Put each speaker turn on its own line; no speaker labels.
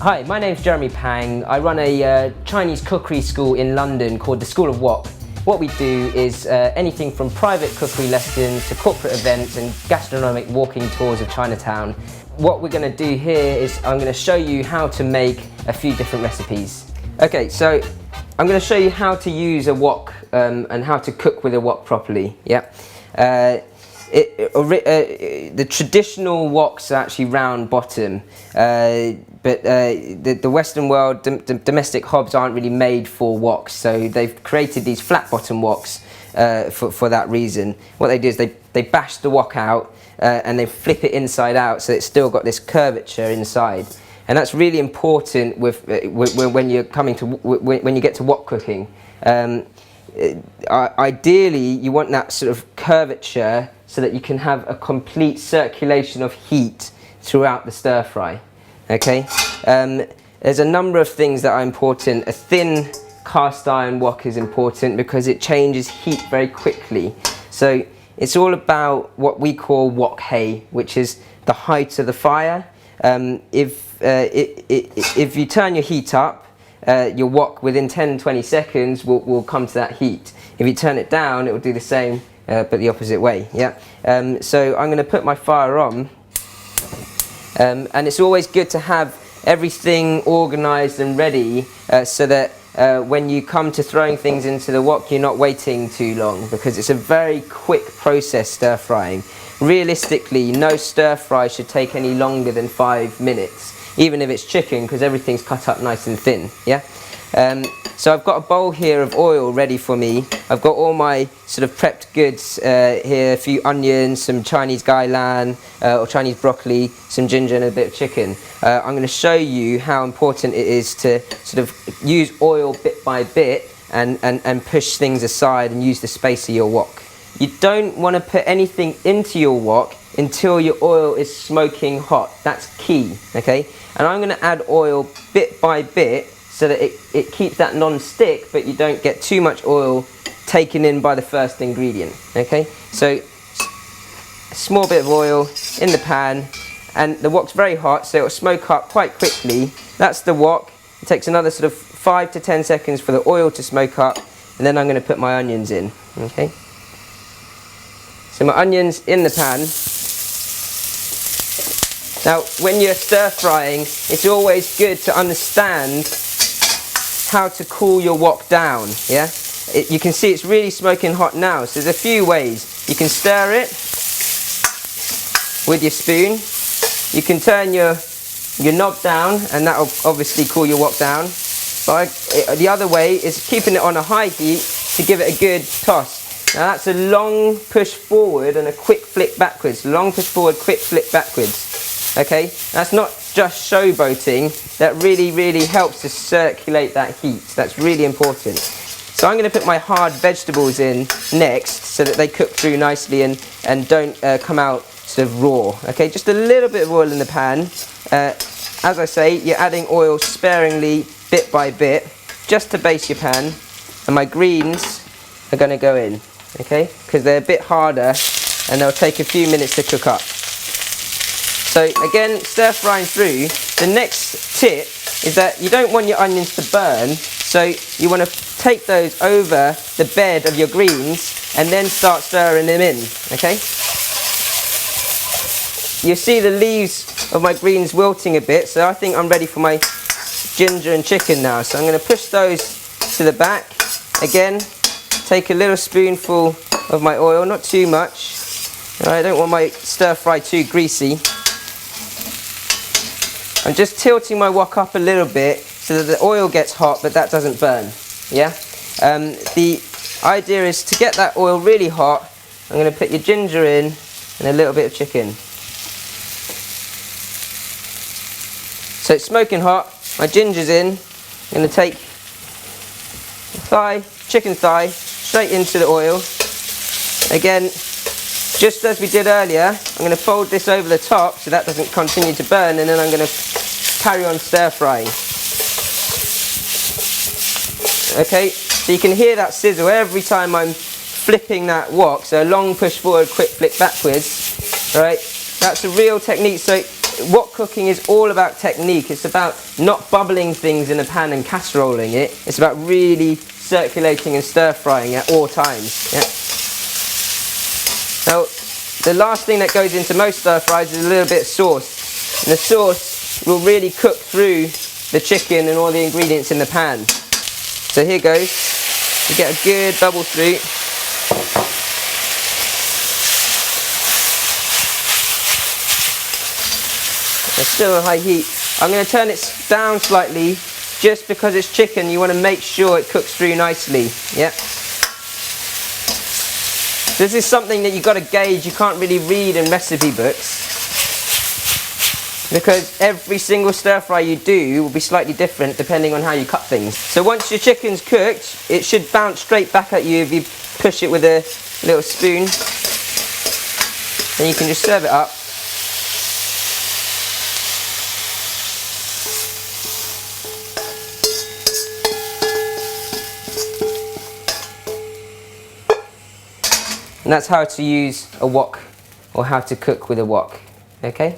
Hi, my name's Jeremy Pang. I run a Chinese cookery school in London called the School of Wok. What we do is anything from private cookery lessons to corporate events and gastronomic walking tours of Chinatown. What we're going to do here is I'm going to show you how to make a few different recipes. Okay, so I'm going to show you how to use a wok and how to cook with a wok properly. Yeah. The traditional woks are actually round bottom, but the Western world, domestic hobs aren't really made for woks, so they've created these flat bottom woks for that reason. What they do is they bash the wok out and they flip it inside out, so it's still got this curvature inside, and that's really important when you're when you get to wok cooking. Ideally, you want that sort of curvature so that you can have a complete circulation of heat throughout the stir fry. Okay, there's a number of things that are important. A thin cast iron wok is important because it changes heat very quickly. So it's all about what we call wok hay, which is the height of the fire. If you turn your heat up, your wok within 10-20 seconds will come to that heat. If you turn it down, it will do the same, but the opposite way. Yeah. So I'm going to put my fire on, and it's always good to have everything organised and ready so that when you come to throwing things into the wok, you're not waiting too long, because it's a very quick process, stir frying. Realistically, no stir fry should take any longer than 5 minutes. Even if it's chicken, because everything's cut up nice and thin. Yeah. So I've got a bowl here of oil ready for me. I've got all my sort of prepped goods here, a few onions, some Chinese gailan or Chinese broccoli, some ginger and a bit of chicken. I'm going to show you how important it is to sort of use oil bit by bit and push things aside and use the space of your wok. You don't want to put anything into your wok until your oil is smoking hot. That's key, okay? And I'm going to add oil bit by bit so that it keeps that non-stick, but you don't get too much oil taken in by the first ingredient, okay? So a small bit of oil in the pan, and the wok's very hot, so it'll smoke up quite quickly. That's the wok. It takes another sort of 5 to 10 seconds for the oil to smoke up, and then I'm going to put my onions in, okay? So my onions in the pan. Now, when you're stir frying, it's always good to understand how to cool your wok down. Yeah, you can see it's really smoking hot now. So there's a few ways. You can stir it with your spoon. You can turn your knob down, and that will obviously cool your wok down. But the other way is keeping it on a high heat to give it a good toss. Now that's a long push forward and a quick flick backwards. Long push forward, quick flick backwards. Okay, that's not just showboating. That really helps to circulate that heat. That's really important. So I'm going to put my hard vegetables in next so that they cook through nicely and don't come out sort of raw. Okay, just a little bit of oil in the pan. As I say, you're adding oil sparingly, bit by bit, just to base your pan. And my greens are going to go in. Okay, because they're a bit harder and they'll take a few minutes to cook up. So again, stir frying through. The next tip is that you don't want your onions to burn, so you want to take those over the bed of your greens and then start stirring them in. Okay. You see the leaves of my greens wilting a bit, so I think I'm ready for my ginger and chicken now. So I'm going to push those to the back. Again, take a little spoonful of my oil, not too much. I don't want my stir fry too greasy. I'm just tilting my wok up a little bit so that the oil gets hot, but that doesn't burn. Yeah. The idea is to get that oil really hot. I'm going to put your ginger in and a little bit of chicken. So it's smoking hot. My ginger's in. I'm going to take chicken thigh, straight into the oil. Again, just as we did earlier, I'm going to fold this over the top so that doesn't continue to burn, and then I'm going to carry on stir frying. Okay, so you can hear that sizzle every time I'm flipping that wok. So a long push forward, quick flick backwards. All right, that's a real technique. So wok cooking is all about technique. It's about not bubbling things in a pan and casseroling it. It's about really circulating and stir frying at all times. Yeah? Now, the last thing that goes into most stir fries is a little bit of sauce. And the sauce will really cook through the chicken and all the ingredients in the pan. So here goes. You get a good bubble through. It's still on high heat. I'm going to turn it down slightly just because it's chicken. You want to make sure it cooks through nicely. Yeah. This is something that you've got to gauge. You can't really read in recipe books because every single stir fry you do will be slightly different depending on how you cut things. So once your chicken's cooked, it should bounce straight back at you if you push it with a little spoon. Then you can just serve it up. And that's how to use a wok, or how to cook with a wok. Okay?